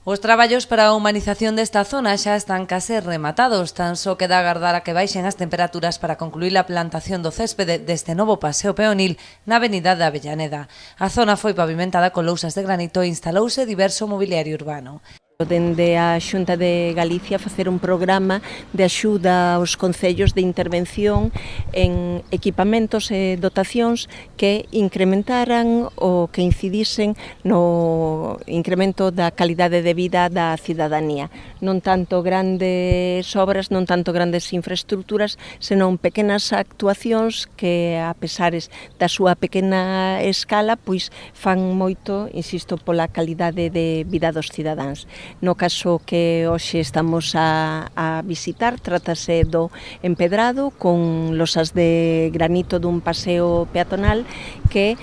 Os traballos para a humanización desta zona xa están case rematados, tan só queda agardar a que baixen as temperaturas para concluir a plantación do céspede deste novo paseo peonil na avenida de Avellaneda. A zona foi pavimentada con lousas de granito e instalouse diverso mobiliario urbano. Dende a Xunta de Galicia facer un programa de axuda aos concellos de intervención en equipamentos e dotacións que incrementaran ou que incidisen no incremento da calidade de vida da cidadanía. Non tanto grandes obras, non tanto grandes infraestructuras, senón pequenas actuacións que, a pesares da súa pequena escala, pois fan moito, insisto, pola calidade de vida dos cidadáns. No caso que hoxe estamos a visitar, trátase do empedrado con losas de granito dun paseo peatonal que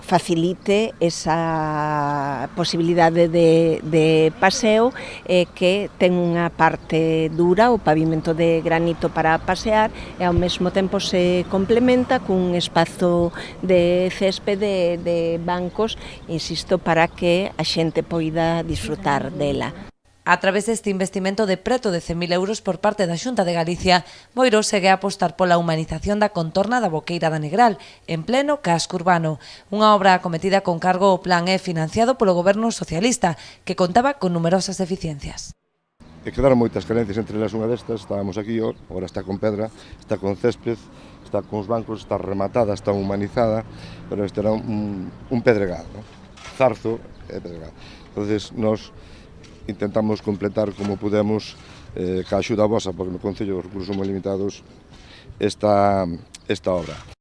facilite esa posibilidade de paseo que ten unha parte dura, o pavimento de granito para pasear, e ao mesmo tempo se complementa cun espazo de céspede de bancos, insisto, para que a xente poida disfrutar dela. A través deste investimento de preto de 100.000 euros por parte da Xunta de Galicia, Boiro segue a apostar pola humanización da contorna da Boqueira da Negral, en pleno casco urbano. Unha obra acometida con cargo ao plan e financiado polo goberno socialista, que contaba con numerosas deficiencias. E quedaron moitas carencias, entre elas unha destas, estábamos aquí, agora está con pedra, está con césped, está con os bancos, está rematada, está humanizada, pero este era un pedregal, ¿no? Zarzo e pedregal. Entonces, nos intentamos completar como podemos, ca axuda vosa, porque no Concello os recursos son moi limitados, esta obra.